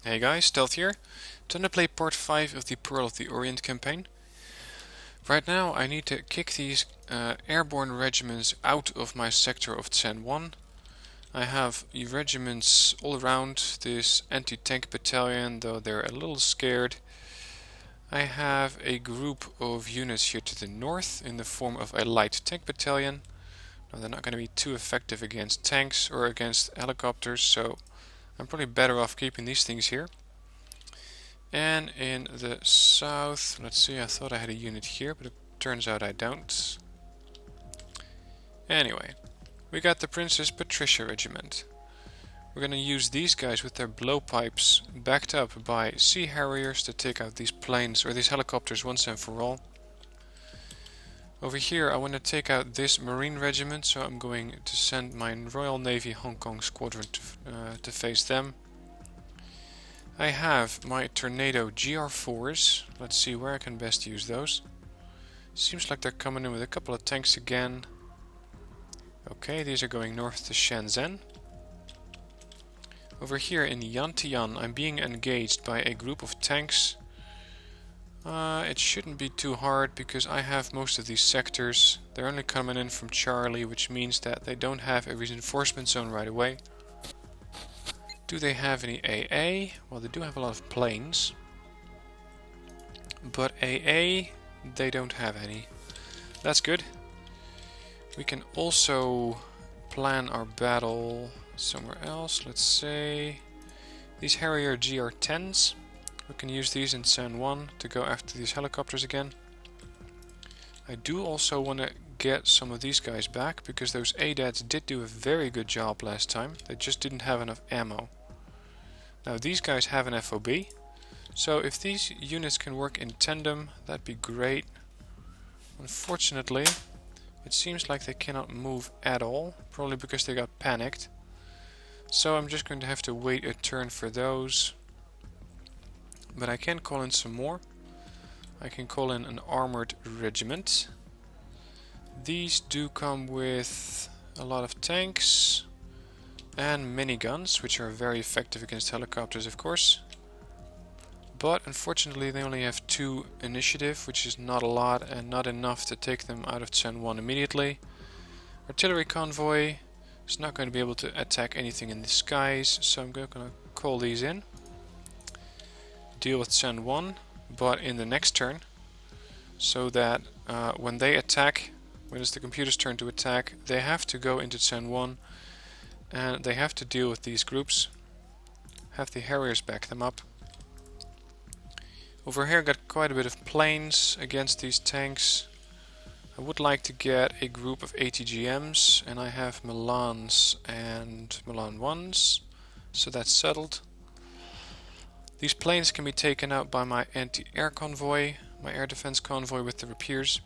Hey guys, Stealth here. Time to play part 5 of the Pearl of the Orient campaign. Right now I need to kick these airborne regiments out of my sector of Tsen 1. I have regiments all around this anti-tank battalion, though they're a little scared. I have a group of units here to the north in the form of a light tank battalion. Now they're not going to be too effective against tanks or against helicopters, so I'm probably better off keeping these things here. And in the south, let's see, I thought I had a unit here, but it turns out I don't. Anyway, we got the Princess Patricia Regiment. We're going to use these guys with their blowpipes backed up by Sea Harriers to take out these planes or these helicopters once and for all. Over here I want to take out this Marine Regiment, so I'm going to send my Royal Navy Hong Kong Squadron to face them. I have my Tornado GR4s. Let's see where I can best use those. Seems like they're coming in with a couple of tanks again. Okay, these are going north to Shenzhen. Over here in Yantian I'm being engaged by a group of tanks. It shouldn't be too hard because I have most of these sectors. They're only coming in from Charlie, which means that they don't have a reinforcement zone right away. Do they have any AA? Well, they do have a lot of planes. But AA, they don't have any. That's good. We can also plan our battle somewhere else. Let's say these Harrier GR10s. We can use these in San 1 to go after these helicopters again. I do also want to get some of these guys back because those ADATs did do a very good job last time. They just didn't have enough ammo. Now these guys have an FOB, so if these units can work in tandem, that'd be great. Unfortunately, it seems like they cannot move at all, probably because they got panicked. So I'm just going to have to wait a turn for those. But I can call in some more. I can call in an armored regiment. These do come with a lot of tanks and miniguns, which are very effective against helicopters, of course. But unfortunately they only have 2 initiative, which is not a lot and not enough to take them out of Tsen 1 immediately. Artillery convoy is not going to be able to attack anything in the skies, so I'm going to call these in. Deal with Tsen 1, but in the next turn, so that when they attack, when it's the computer's turn to attack, they have to go into Tsen 1 and they have to deal with these groups. Have the Harriers back them up. Over here got quite a bit of planes against these tanks. I would like to get a group of ATGMs, and I have Milans and Milan 1s, so that's settled. These planes can be taken out by my anti-air convoy, my air defense convoy with the Rapiers.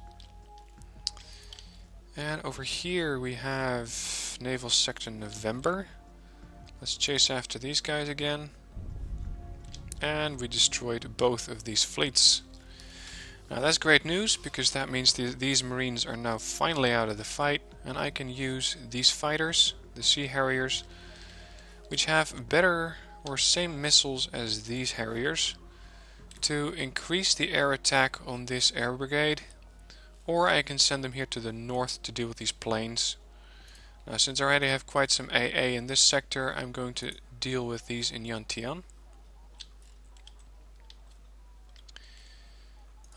And over here we have Naval Sector November. Let's chase after these guys again. And we destroyed both of these fleets. Now that's great news, because that means these Marines are now finally out of the fight, and I can use these fighters, the Sea Harriers, which have better or same missiles as these Harriers, to increase the air attack on this air brigade. Or I can send them here to the north to deal with these planes. Now since I already have quite some AA in this sector, I'm going to deal with these in Yantian.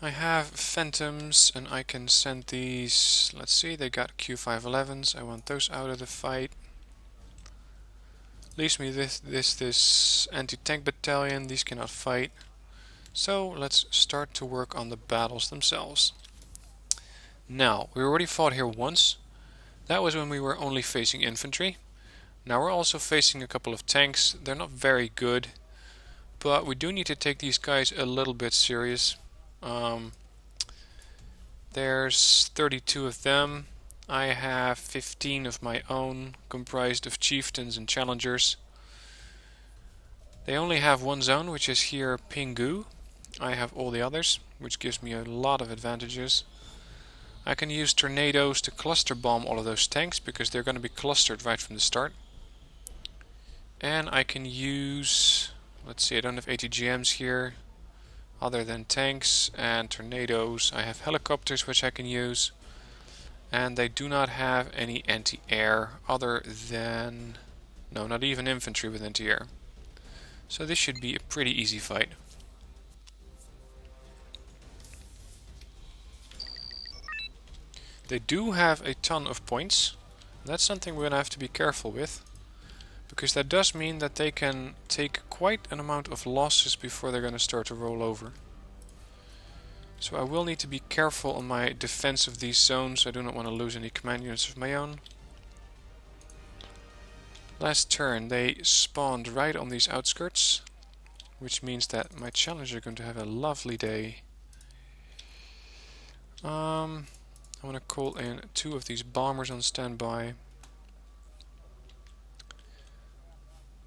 I have Phantoms and I can send these, let's see, they got Q511s, I want those out of the fight. Leaves me this anti-tank battalion, these cannot fight. So let's start to work on the battles themselves. Now, we already fought here once. That was when we were only facing infantry. Now we're also facing a couple of tanks. They're not very good, but we do need to take these guys a little bit serious. There's 32 of them. I have 15 of my own, comprised of chieftains and challengers. They only have one zone, which is here Pinggu. I have all the others, which gives me a lot of advantages. I can use tornadoes to cluster bomb all of those tanks, because they're going to be clustered right from the start. And I can use, Let's see, I don't have ATGMs here. Other than tanks and tornadoes, I have helicopters which I can use. And they do not have any anti-air other than... no, not even infantry with anti-air. So this should be a pretty easy fight. They do have a ton of points. That's something we're going to have to be careful with. Because that does mean that they can take quite an amount of losses before they're going to start to roll over. So I will need to be careful on my defense of these zones. I do not want to lose any command units of my own. Last turn they spawned right on these outskirts, which means that my challengers are going to have a lovely day. I want to call in 2 of these bombers on standby.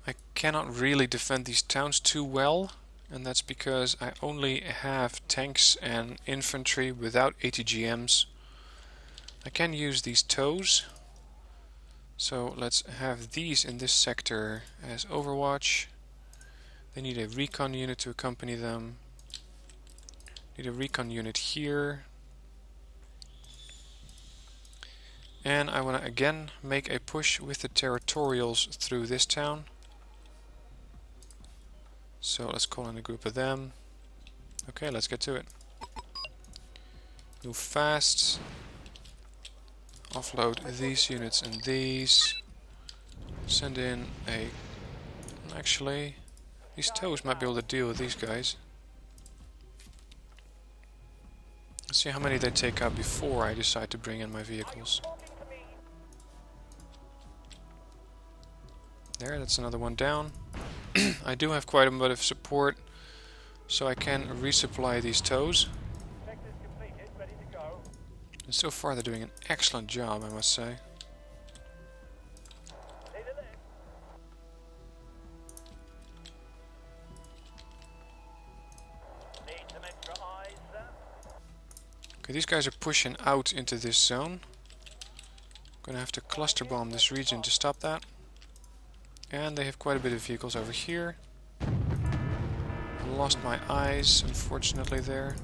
I cannot really defend these towns too well, and that's because I only have tanks and infantry without ATGMs. I can use these tows, so let's have these in this sector as overwatch. They need a recon unit to accompany them. Need a recon unit here. And I want to again make a push with the territorials through this town. So let's call in a group of them. Okay, let's get to it. Move fast. Offload these units and these. Send in a... actually, these tows might be able to deal with these guys. Let's see how many they take out before I decide to bring in my vehicles. There, that's another one down. I do have quite a bit of support, so I can resupply these tows. And so far they're doing an excellent job, I must say. Okay, these guys are pushing out into this zone. Gonna have to cluster bomb this region to stop that. And they have quite a bit of vehicles over here. I lost my eyes, unfortunately, there.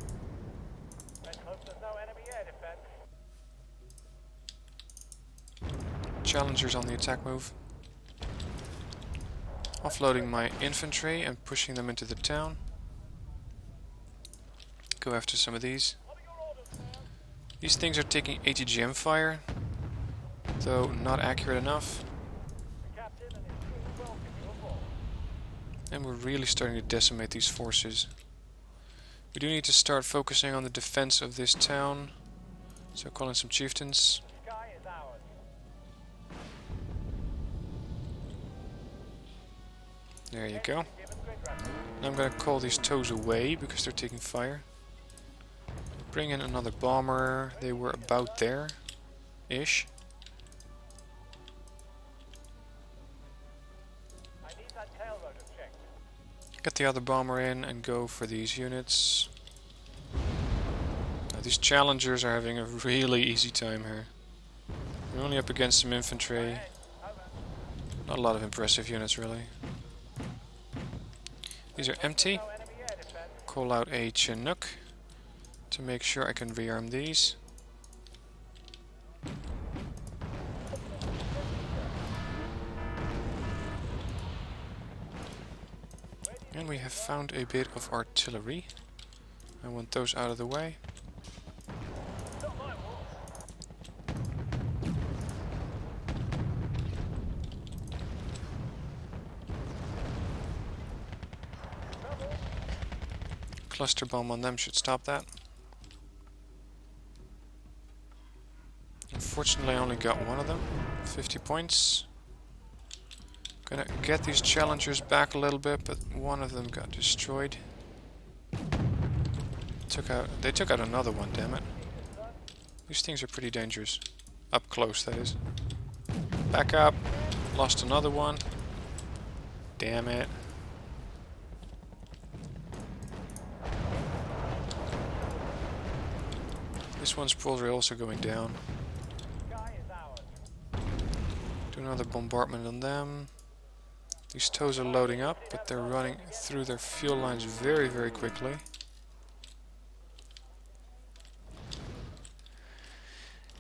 Challengers on the attack move. Offloading my infantry and pushing them into the town. Go after some of these. These things are taking ATGM fire, though not accurate enough. And we're really starting to decimate these forces. We do need to start focusing on the defense of this town. So call in some chieftains. There you go. Now I'm going to call these tows away because they're taking fire. Bring in another bomber. They were about there-ish. Get the other bomber in and go for these units. Now, these challengers are having a really easy time here. We're only up against some infantry. Not a lot of impressive units, really. These are empty. Call out a Chinook to make sure I can rearm these. And we have found a bit of artillery. I want those out of the way. Cluster bomb on them should stop that. Unfortunately I only got one of them. 50 points. Gonna get these challengers back a little bit, but one of them got destroyed. They took out another one, damn it. These things are pretty dangerous. Up close, that is. Back up. Lost another one. Damn it. This one's probably also going down. Do another bombardment on them. These tows are loading up, but they're running through their fuel lines very, very quickly.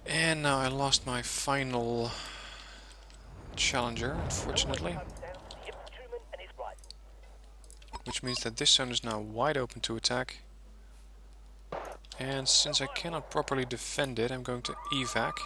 And now I lost my final challenger, unfortunately. Which means that this zone is now wide open to attack. And since I cannot properly defend it, I'm going to evac.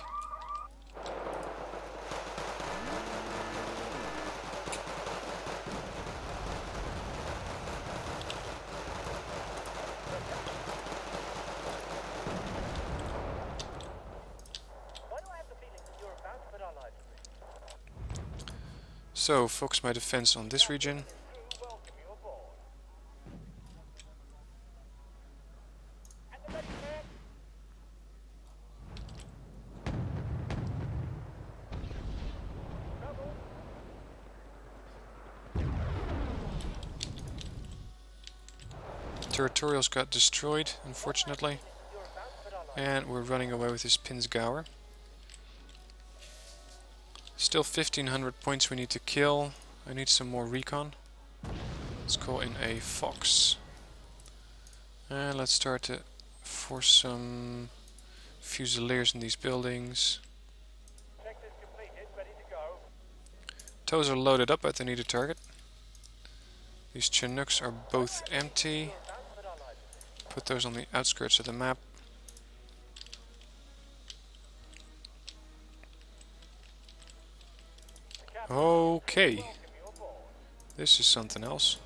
So, focus my defense on this region. Territorials got destroyed, unfortunately. And we're running away with this Pinsgauer. Still 1500 points we need to kill. I need some more recon. Let's call in a fox. And let's start to force some fusiliers in these buildings. Tows are loaded up, but they need a target. These Chinooks are both empty. Put those on the outskirts of the map. Okay. This is something else.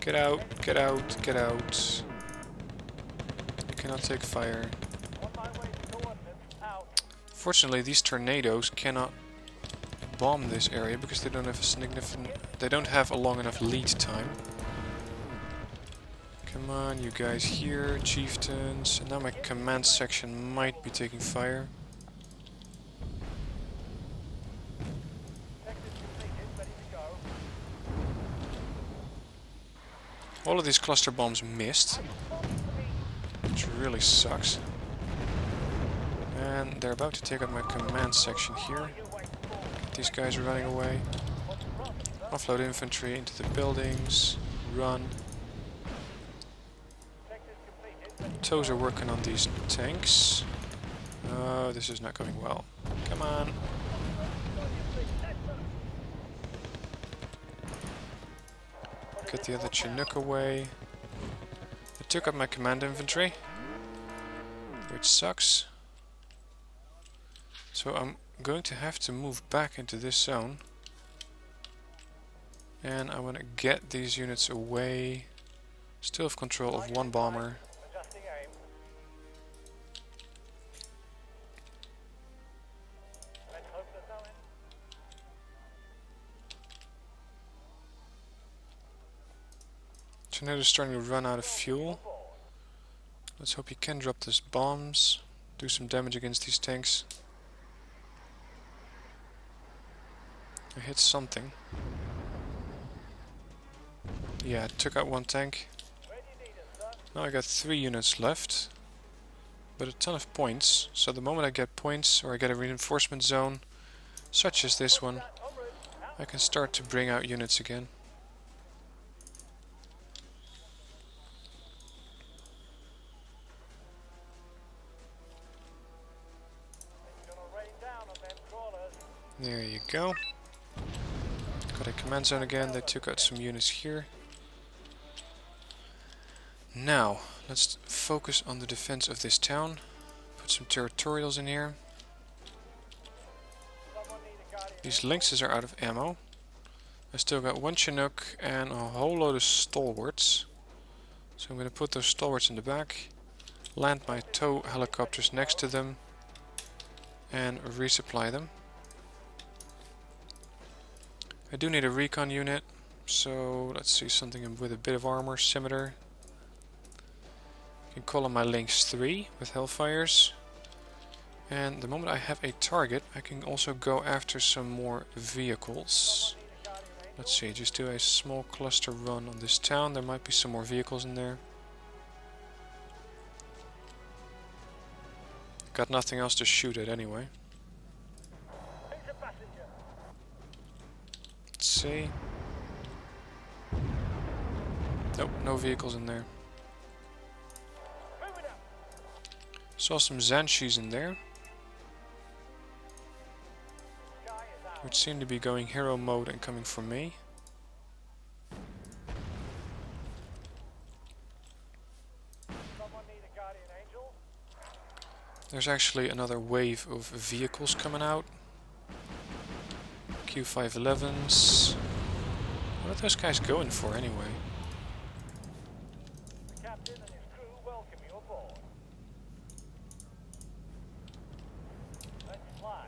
Get out, get out, get out. You cannot take fire. Fortunately, these tornadoes cannot bomb this area because they don't have a long enough lead time. Come on, you guys here, chieftains. And now my command section might be taking fire. All of these cluster bombs missed, which really sucks. And they're about to take out my command section here. Get these guys running away. Offload infantry into the buildings. Run. Tows are working on these tanks. Oh, this is not going well. Come on. Get the other Chinook away. I took out my command infantry, which sucks. So I'm going to have to move back into this zone. And I want to get these units away. Still have control of one bomber. Tornado's starting to run out of fuel. Let's hope he can drop these bombs. Do some damage against these tanks. I hit something. Yeah, I took out one tank. Now I got 3 units left. But a ton of points. So the moment I get points or I get a reinforcement zone, such as this one, I can start to bring out units again. There you go. Got a command zone again. They took out some units here. Now, let's focus on the defense of this town. Put some territorials in here. These lynxes are out of ammo. I still got one Chinook and a whole load of stalwarts. So I'm going to put those stalwarts in the back. Land my tow helicopters next to them. And resupply them. I do need a recon unit, so let's see something with a bit of armor, scimitar. I can call on my Lynx 3 with Hellfires. And the moment I have a target, I can also go after some more vehicles. Let's see, just do a small cluster run on this town. There might be some more vehicles in there. Got nothing else to shoot at anyway. Let's see. Nope, no vehicles in there. Saw some Zanshis in there, which seem to be going hero mode and coming for me. There's actually another wave of vehicles coming out. Q511s. What are those guys going for anyway? The captain and his crew welcome you aboard. Let's fly.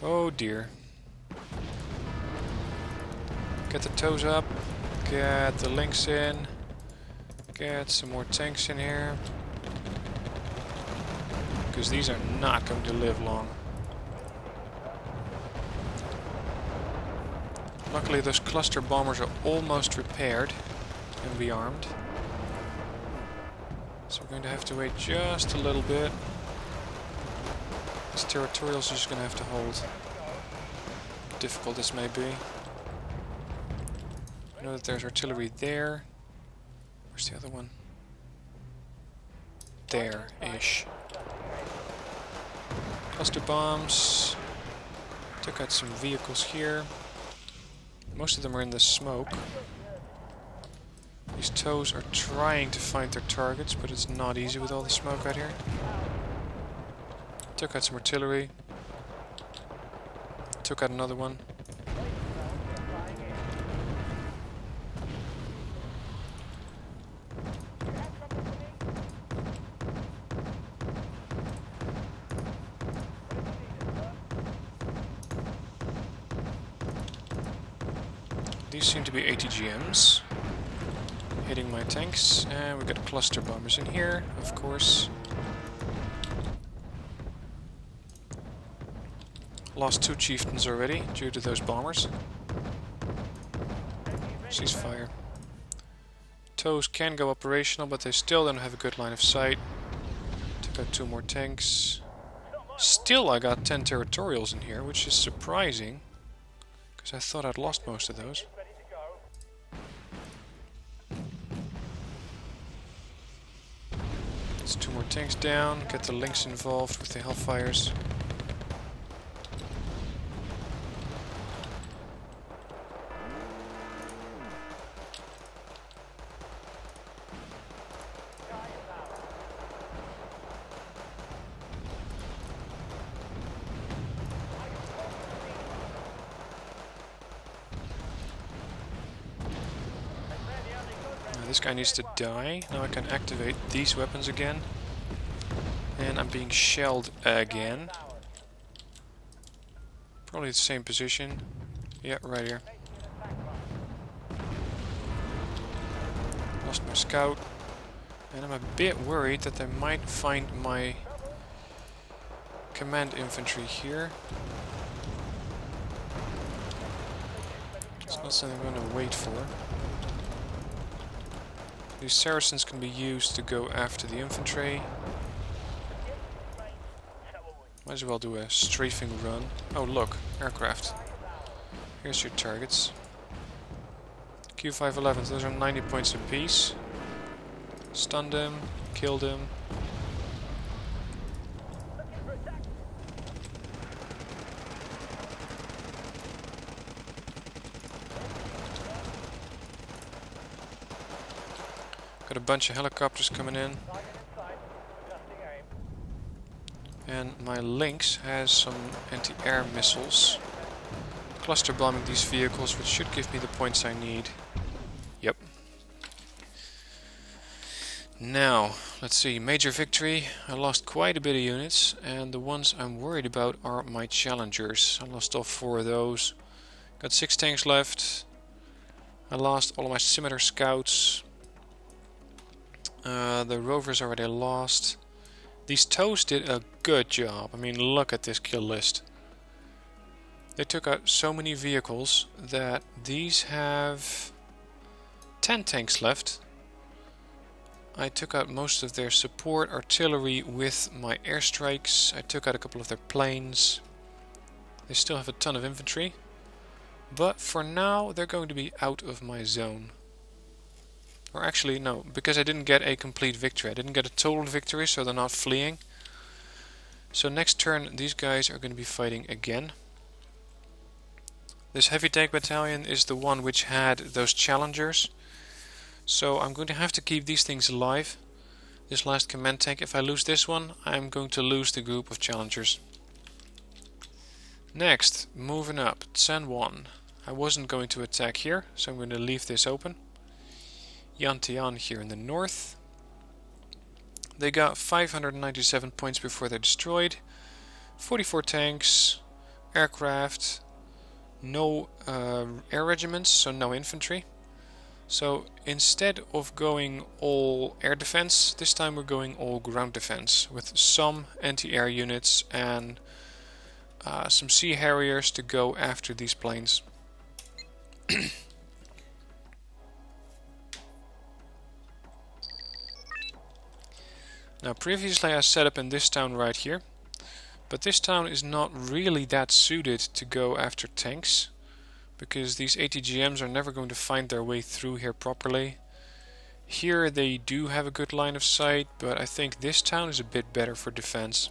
Oh dear. Get the toes up. Get the links in. Get some more tanks in here. Because these are not going to live long. Luckily those cluster bombers are almost repaired and rearmed. So we're going to have to wait just a little bit. These territorials are just going to have to hold. Difficult this may be. I know that there's artillery there. Where's the other one? There-ish. Cluster bombs. Took out some vehicles here. Most of them are in the smoke. These toes are trying to find their targets, but it's not easy with all the smoke right here. Took out some artillery. Took out another one. These seem to be ATGMs hitting my tanks, and we got cluster bombers in here, of course. Lost 2 chieftains already due to those bombers. Ceasefire. Toes can go operational, but they still don't have a good line of sight. Took out 2 more tanks. Still, I got 10 territorials in here, which is surprising, because I thought I'd lost most of those. Let's 2 more tanks down, get the links involved with the Hellfires. This guy needs to die. Now I can activate these weapons again. And I'm being shelled again. Probably the same position. Yeah, right here. Lost my scout. And I'm a bit worried that they might find my command infantry here. It's not something I'm going to wait for. These Saracens can be used to go after the infantry. Might as well do a strafing run. Oh look, aircraft. Here's your targets. Q511s, those are 90 points apiece. Stunned him, killed him. Got a bunch of helicopters coming in. And my Lynx has some anti-air missiles. Cluster bombing these vehicles, which should give me the points I need. Yep. Now, let's see. Major victory. I lost quite a bit of units, and the ones I'm worried about are my challengers. I lost all 4 of those. Got 6 tanks left. I lost all of my scimitar scouts. The rovers already lost. These toes did a good job. I mean, look at this kill list. They took out so many vehicles that these have 10 tanks left. I took out most of their support artillery with my airstrikes. I took out a couple of their planes. They still have a ton of infantry. But for now, they're going to be out of my zone. Or actually, no, because I didn't get a complete victory. I didn't get a total victory, so they're not fleeing. So next turn, these guys are going to be fighting again. This heavy tank battalion is the one which had those challengers. So I'm going to have to keep these things alive. This last command tank, if I lose this one, I'm going to lose the group of challengers. Next, moving up, Tsen 1. I wasn't going to attack here, so I'm going to leave this open. Yantian here in the north. They got 597 points before they're destroyed. 44 tanks, aircraft, no air regiments, so no infantry. So instead of going all air defense, this time we're going all ground defense with some anti-air units and some sea harriers to go after these planes. Now previously I set up in this town right here, but this town is not really that suited to go after tanks, because these ATGMs are never going to find their way through here properly. Here they do have a good line of sight, but I think this town is a bit better for defense.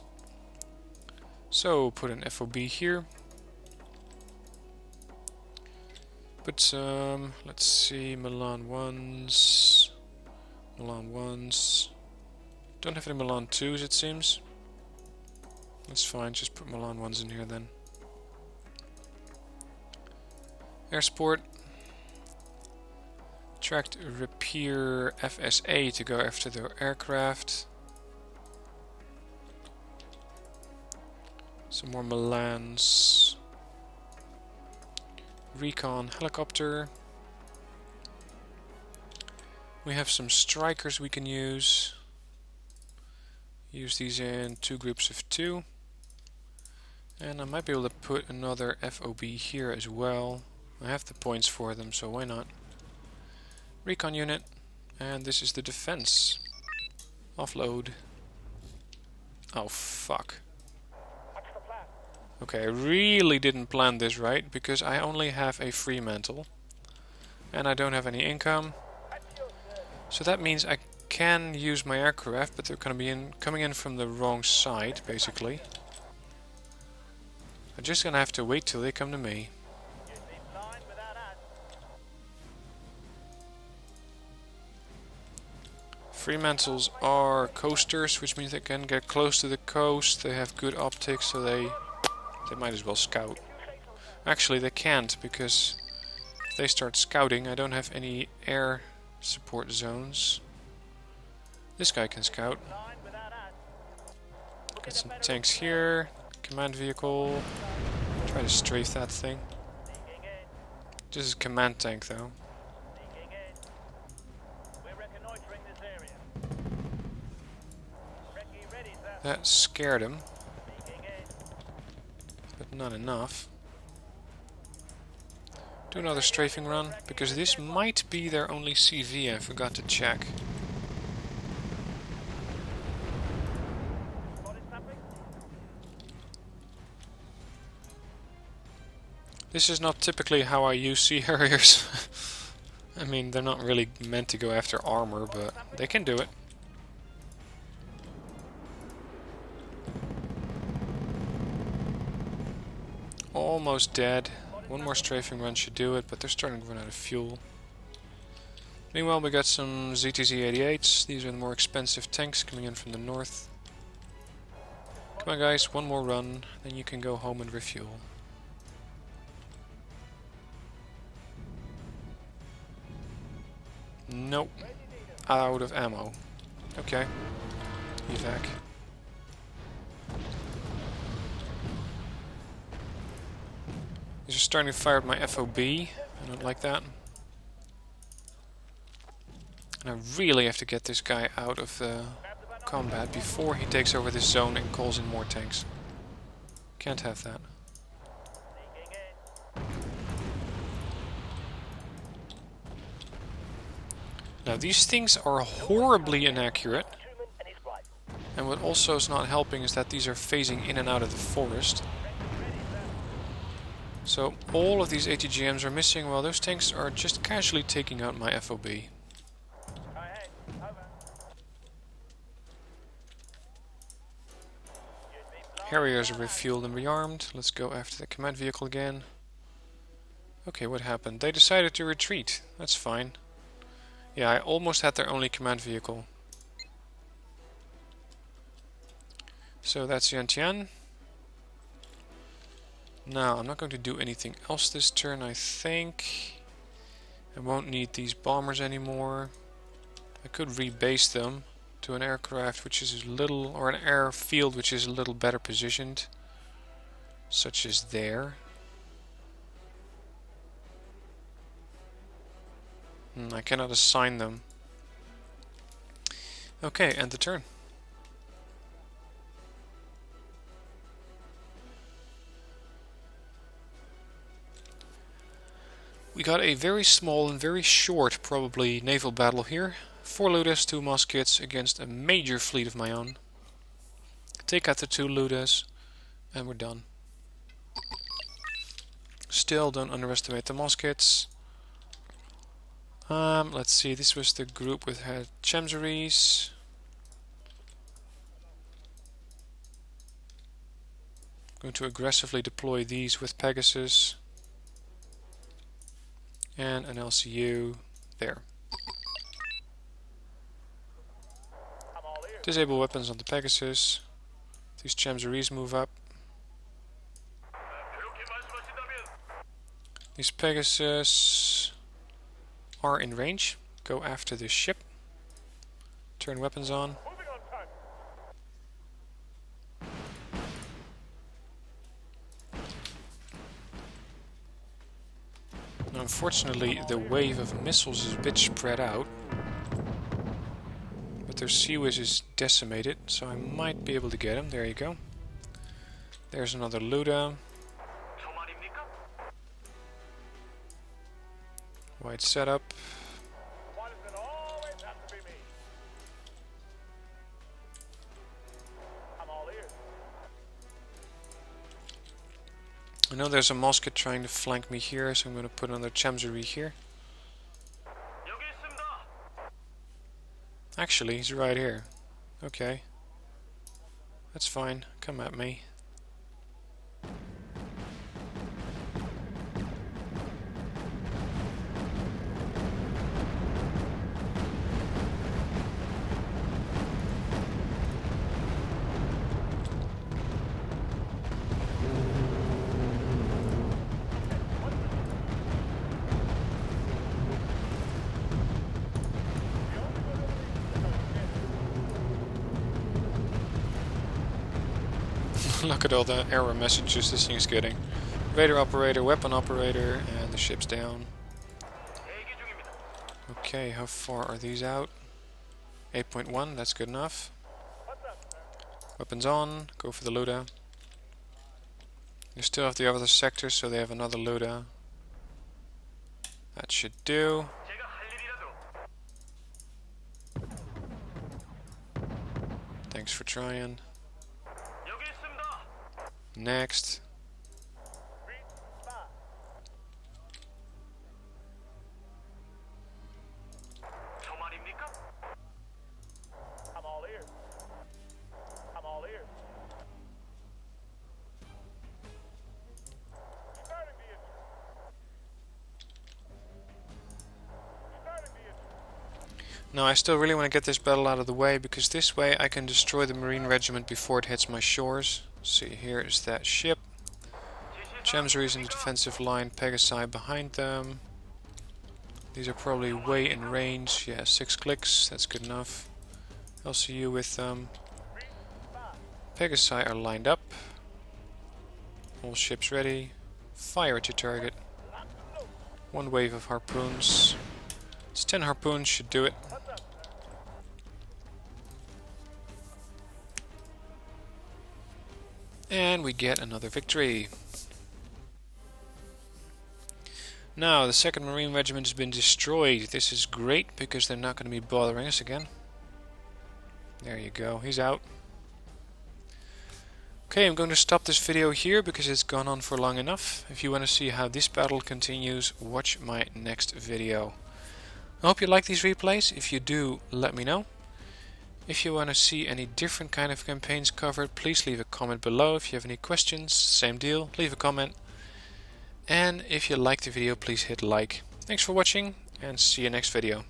So put an FOB here. Put some, let's see, Milan 1s, Milan 1s. Don't have any Milan 2s it seems. That's fine, just put Milan 1s in here then. Air support. Tracked Repair FSA to go after their aircraft. Some more Milans. Recon helicopter. We have some strikers we can use. Use these in 2 groups of 2. And I might be able to put another FOB here as well. I have the points for them, so why not? Recon unit. And this is the defense. Offload. Oh fuck. Okay, I really didn't plan this right, because I only have a Fremantle. And I don't have any income. So that means I can use my aircraft, but they're going to be coming in from the wrong side, basically. I'm just going to have to wait till they come to me. Fremantles are coasters, which means they can get close to the coast. They have good optics, so they might as well scout. Actually, they can't, because if they start scouting, I don't have any air support zones. This guy can scout. Got some tanks here. Command vehicle. Try to strafe that thing. This is command tank though. That scared him. But not enough. Do another strafing run, because this might be their only CV, I forgot to check. This is not typically how I use sea harriers. I mean, they're not really meant to go after armor, but they can do it. Almost dead. One more strafing run should do it, but they're starting to run out of fuel. Meanwhile, we got some ZTZ-88s. These are the more expensive tanks coming in from the north. Come on guys, one more run, then you can go home and refuel. Nope. Out of ammo. Okay. Evac. These are starting to fire at my FOB. I don't like that. And I really have to get this guy out of combat before he takes over this zone and calls in more tanks. Can't have that. Now these things are horribly inaccurate. And what also is not helping is that these are phasing in and out of the forest. So all of these ATGMs are missing while those tanks are just casually taking out my FOB. Go ahead. Over. You'd be blowing Harriers are down. refueled and rearmed. Let's go after the command vehicle again. Okay, what happened? They decided to retreat. That's fine. Yeah, I almost had their only command vehicle. So that's Yantian. Now, I'm not going to do anything else this turn, I think. I won't need these bombers anymore. I could rebase them to an aircraft which is a little, or an airfield which is a little better positioned. Such as there. I cannot assign them. Okay, end the turn. We got a very small and very short, probably, naval battle here. 4 Ludas, 2 muskets against a major fleet of my own. Take out the 2 Ludas and we're done. Still, don't underestimate the muskets. Let's see, this was the group with had Chemseries. Going to aggressively deploy these with Pegasus. And an LCU there. I'm all ears. Disable weapons on the Pegasus. These Chemseries move up. These Pegasus are in range. Go after this ship. Turn weapons on. Moving on target. Now, unfortunately, the wave of missiles is a bit spread out. But their Sea-Wiz is decimated, so I might be able to get him. There you go. There's another Luda. White setup. Why does it always have to be me? I'm all ears. I know there's a musket trying to flank me here, so I'm going to put another Chemsery here. Actually, he's right here. Okay. That's fine. Come at me. Look at all the error messages this thing's getting. Radar operator, weapon operator, and the ship's down. Okay, how far are these out? 8.1, that's good enough. Weapons on, go for the Luda. You still have the other sectors, so they have another Luda. That should do. Thanks for trying. Next. I'm all ears. I'm all ears. Starting the engine. Starting the engine. Now I still really want to get this battle out of the way, because this way I can destroy the Marine Regiment before it hits my shores. See, here is that ship. Chemseries in the defensive line, Pegasi behind them. These are probably way in range. Yeah, 6 clicks, that's good enough. LCU with them. Pegasi are lined up. All ships ready. Fire at your target. 1 wave of harpoons. It's 10 harpoons, should do it. And we get another victory. Now, the 2nd Marine Regiment has been destroyed. This is great, because they're not going to be bothering us again. There you go, he's out. Okay, I'm going to stop this video here because it's gone on for long enough. If you want to see how this battle continues, watch my next video. I hope you like these replays. If you do, let me know. If you want to see any different kind of campaigns covered, please leave a comment below. If you have any questions, same deal, leave a comment. And if you liked the video, please hit like. Thanks for watching and see you next video.